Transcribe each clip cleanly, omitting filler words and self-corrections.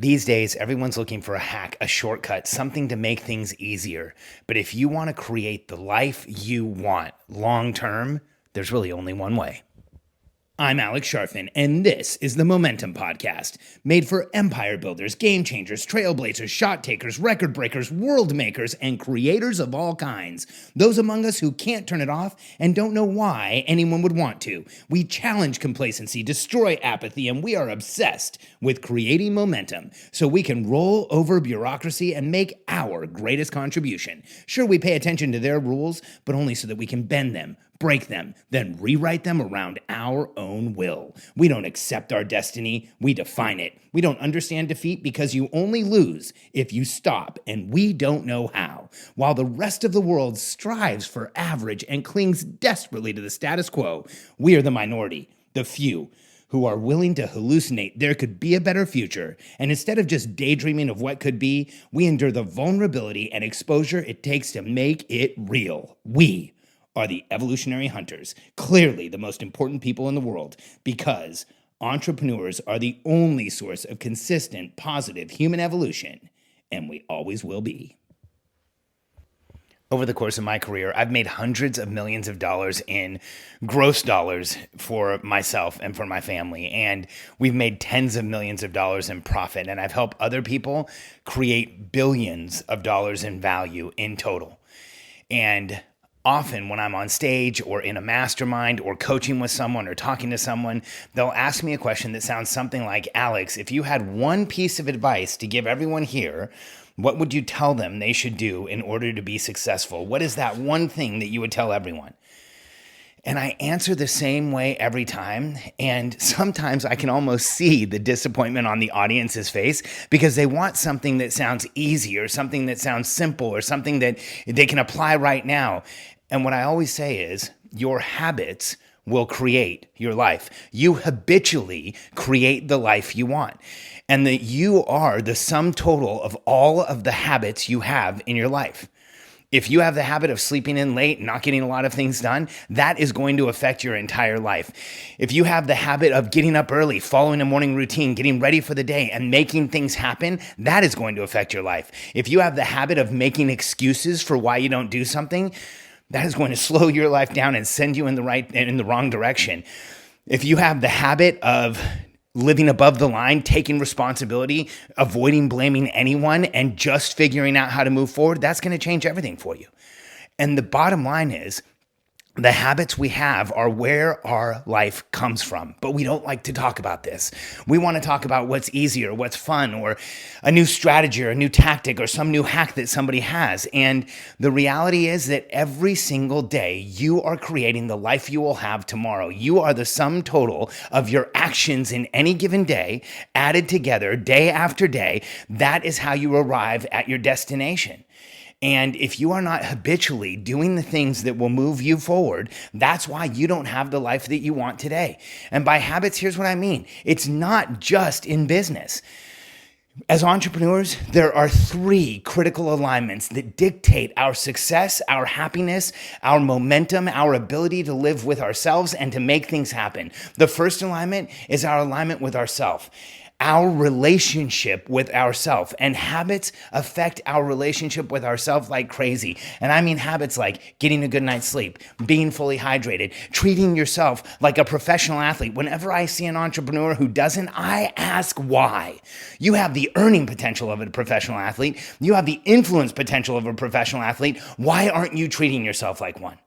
These days, everyone's looking for a hack, a shortcut, something to make things easier. But if you want to create the life you want long term, there's really only one way. I'm Alex Sharfin, and this is the Momentum Podcast, made for empire builders, game changers, trailblazers, shot takers, record breakers, world makers, and creators of all kinds. Those among us who can't turn it off and don't know why anyone would want to. We challenge complacency, destroy apathy, and we are obsessed with creating momentum so we can roll over bureaucracy and make our greatest contribution. Sure, we pay attention to their rules, but only so that we can bend them, break them, then rewrite them around our own will. We don't accept our destiny, we define it. We don't understand defeat because you only lose if you stop, and we don't know how. While the rest of the world strives for average and clings desperately to the status quo, we are the minority, the few, who are willing to hallucinate there could be a better future. And instead of just daydreaming of what could be, we endure the vulnerability and exposure it takes to make it real. We are the evolutionary hunters, clearly the most important people in the world, because entrepreneurs are the only source of consistent, positive human evolution, and we always will be. Over the course of my career, I've made hundreds of millions of dollars in gross dollars for myself and for my family, and we've made tens of millions of dollars in profit, and I've helped other people create billions of dollars in value in total. And often when I'm on stage or in a mastermind or coaching with someone or talking to someone, they'll ask me a question that sounds something like, Alex, if you had one piece of advice to give everyone here, what would you tell them they should do in order to be successful? What is that one thing that you would tell everyone? And I answer the same way every time. And sometimes I can almost see the disappointment on the audience's face because they want something that sounds easy or something that sounds simple or something that they can apply right now. And what I always say is your habits will create your life. You habitually create the life you want. And that you are the sum total of all of the habits you have in your life. If you have the habit of sleeping in late, not getting a lot of things done, that is going to affect your entire life. If you have the habit of getting up early, following a morning routine, getting ready for the day, and making things happen, that is going to affect your life. If you have the habit of making excuses for why you don't do something, that is going to slow your life down and send you in the wrong direction. If you have the habit of living above the line, taking responsibility, avoiding blaming anyone, and just figuring out how to move forward, that's going to change everything for you. And the bottom line is, the habits we have are where our life comes from, but we don't like to talk about this. We want to talk about what's easier, what's fun, or a new strategy or a new tactic or some new hack that somebody has. And the reality is that every single day you are creating the life you will have tomorrow. You are the sum total of your actions in any given day, added together day after day. That is how you arrive at your destination. And if you are not habitually doing the things that will move you forward, that's why you don't have the life that you want today. And by habits, here's what I mean. It's not just in business. As entrepreneurs, there are three critical alignments that dictate our success, our happiness, our momentum, our ability to live with ourselves and to make things happen. The first alignment is our alignment with ourself. Our relationship with ourselves, and habits affect our relationship with ourselves like crazy. And I mean habits like getting a good night's sleep, being fully hydrated, treating yourself like a professional athlete. Whenever I see an entrepreneur who doesn't, I ask why. You have the earning potential of a professional athlete. You have the influence potential of a professional athlete. Why aren't you treating yourself like one?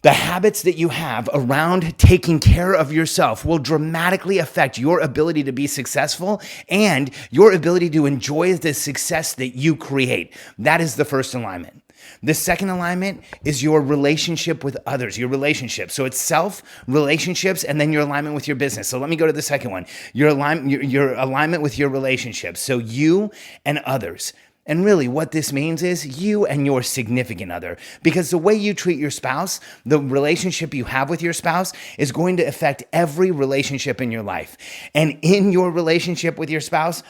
The habits that you have around taking care of yourself will dramatically affect your ability to be successful and your ability to enjoy the success that you create. That is the first alignment. The second alignment is your relationship with others, your relationship. So it's self, relationships, and then your alignment with your business. So let me go to the second one, your alignment with your relationships. So you and others. And really what this means is you and your significant other, because the way you treat your spouse, the relationship you have with your spouse is going to affect every relationship in your life. And in your relationship with your spouse,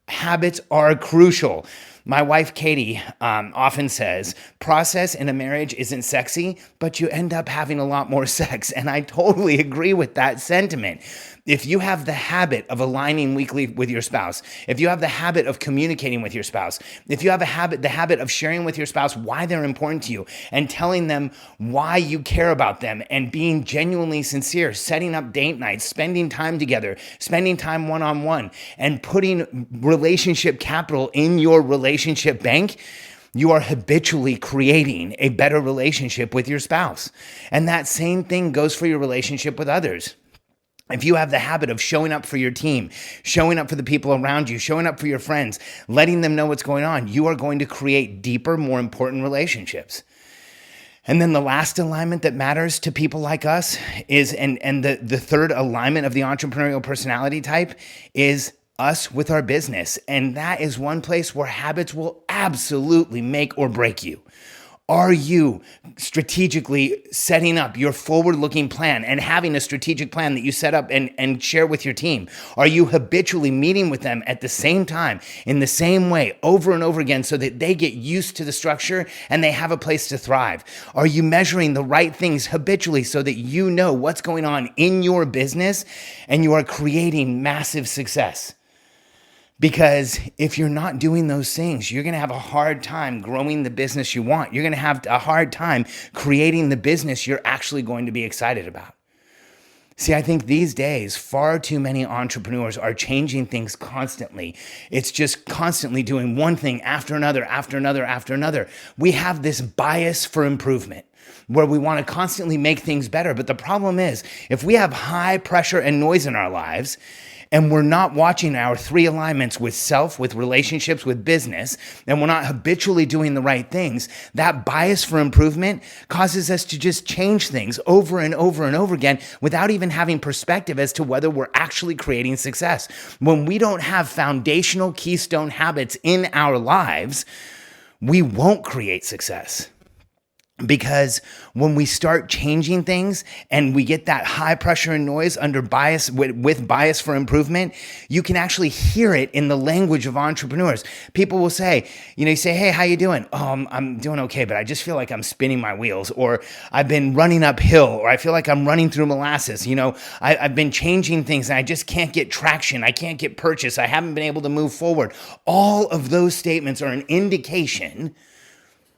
habits are crucial. My wife, Katie, often says, process in a marriage isn't sexy, but you end up having a lot more sex. And I totally agree with that sentiment. If you have the habit of aligning weekly with your spouse, if you have the habit of communicating with your spouse, if you have the habit of sharing with your spouse why they're important to you and telling them why you care about them and being genuinely sincere, setting up date nights, spending time together, spending time one-on-one, and putting relationship capital in your relationship bank, you are habitually creating a better relationship with your spouse. And that same thing goes for your relationship with others. If you have the habit of showing up for your team, showing up for the people around you, showing up for your friends, letting them know what's going on, you are going to create deeper, more important relationships. And then the last alignment that matters to people like us is, and the third alignment of the entrepreneurial personality type is us with our business. And that is one place where habits will absolutely make or break you. Are you strategically setting up your forward-looking plan and having a strategic plan that you set up and share with your team? Are you habitually meeting with them at the same time, in the same way, over and over again, so that they get used to the structure and they have a place to thrive? Are you measuring the right things habitually so that you know what's going on in your business and you are creating massive success? Because if you're not doing those things, you're going to have a hard time growing the business you want. You're going to have a hard time creating the business you're actually going to be excited about. See, I think these days, far too many entrepreneurs are changing things constantly. It's just constantly doing one thing after another, after another, after another. We have this bias for improvement where we want to constantly make things better. But the problem is, if we have high pressure and noise in our lives, and we're not watching our three alignments with self, with relationships, with business, and we're not habitually doing the right things, that bias for improvement causes us to just change things over and over and over again without even having perspective as to whether we're actually creating success. When we don't have foundational keystone habits in our lives, we won't create success. Because when we start changing things and we get that high pressure and noise under bias with bias for improvement, you can actually hear it in the language of entrepreneurs. People will say, you say, hey, how you doing? Oh, I'm doing okay, but I just feel like I'm spinning my wheels, or I've been running uphill, or I feel like I'm running through molasses. I've been changing things and I just can't get traction. I can't get purchase. I haven't been able to move forward. All of those statements are an indication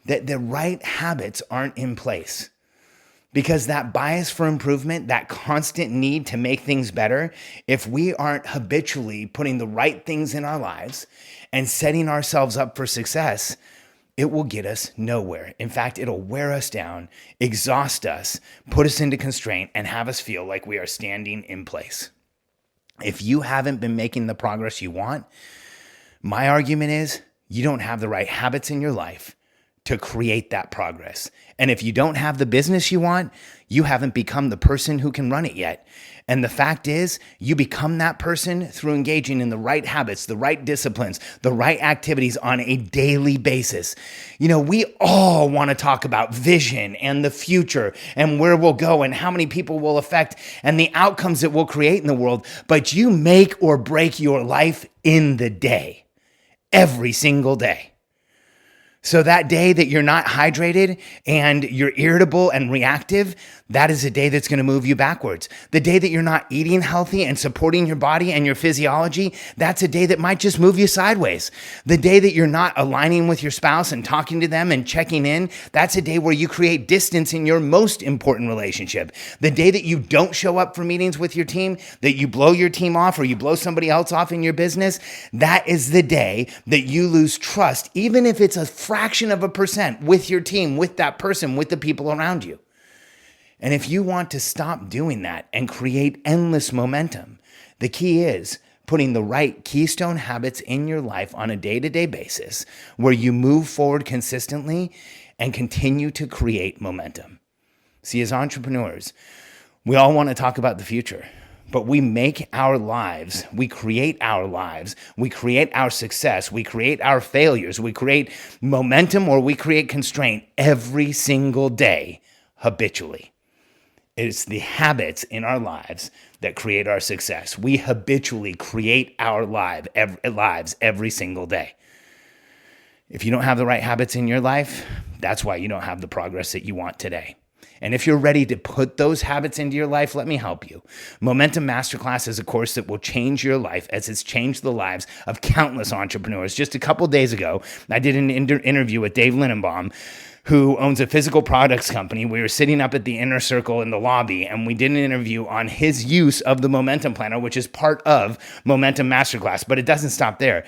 that the right habits aren't in place. Because that bias for improvement, that constant need to make things better, if we aren't habitually putting the right things in our lives and setting ourselves up for success, it will get us nowhere. In fact, it'll wear us down, exhaust us, put us into constraint, and have us feel like we are standing in place. If you haven't been making the progress you want, my argument is you don't have the right habits in your life to create that progress. And if you don't have the business you want, you haven't become the person who can run it yet. And the fact is, you become that person through engaging in the right habits, the right disciplines, the right activities on a daily basis. We all want to talk about vision and the future and where we'll go and how many people will affect and the outcomes it will create in the world. But you make or break your life in the day, every single day. So that day that you're not hydrated and you're irritable and reactive, that is a day that's going to move you backwards. The day that you're not eating healthy and supporting your body and your physiology, that's a day that might just move you sideways. The day that you're not aligning with your spouse and talking to them and checking in, that's a day where you create distance in your most important relationship. The day that you don't show up for meetings with your team, that you blow your team off or you blow somebody else off in your business, that is the day that you lose trust, even if it's a fraction of a percent with your team, with that person, with the people around you. And if you want to stop doing that and create endless momentum, the key is putting the right keystone habits in your life on a day-to-day basis where you move forward consistently and continue to create momentum. See, as entrepreneurs, we all want to talk about the future, but we make our lives, we create our lives, we create our success, we create our failures, we create momentum or we create constraint every single day habitually. It's the habits in our lives that create our success. We habitually create our lives every single day. If you don't have the right habits in your life, that's why you don't have the progress that you want today. And if you're ready to put those habits into your life, let me help you. Momentum Masterclass is a course that will change your life as it's changed the lives of countless entrepreneurs. Just a couple days ago, I did an interview with Dave Linenbaum, who owns a physical products company. We were sitting up at the inner circle in the lobby, and we did an interview on his use of the Momentum Planner, which is part of Momentum Masterclass, but it doesn't stop there.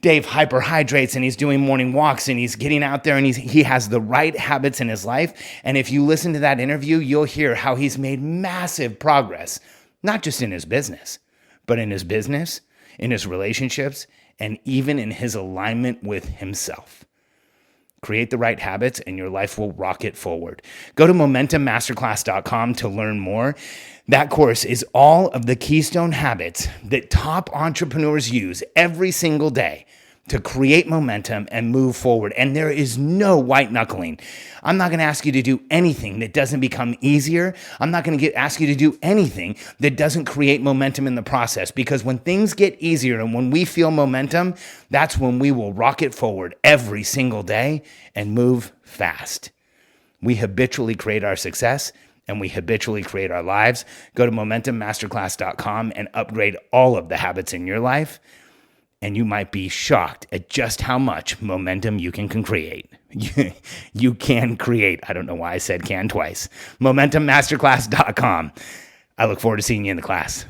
Dave hyperhydrates and he's doing morning walks and he's getting out there and he has the right habits in his life. And if you listen to that interview, you'll hear how he's made massive progress, not just in his business, but in his business, in his relationships, and even in his alignment with himself. Create the right habits and your life will rocket forward. Go to momentummasterclass.com to learn more. That course is all of the keystone habits that top entrepreneurs use every single day to create momentum and move forward. And there is no white knuckling. I'm not going to ask you to do anything that doesn't become easier. I'm not going to ask you to do anything that doesn't create momentum in the process, because when things get easier and when we feel momentum, that's when we will rocket forward every single day and move fast. We habitually create our success and we habitually create our lives. Go to momentummasterclass.com and upgrade all of the habits in your life. And you might be shocked at just how much momentum you can create. You can create. I don't know why I said can twice. Momentummasterclass.com. I look forward to seeing you in the class.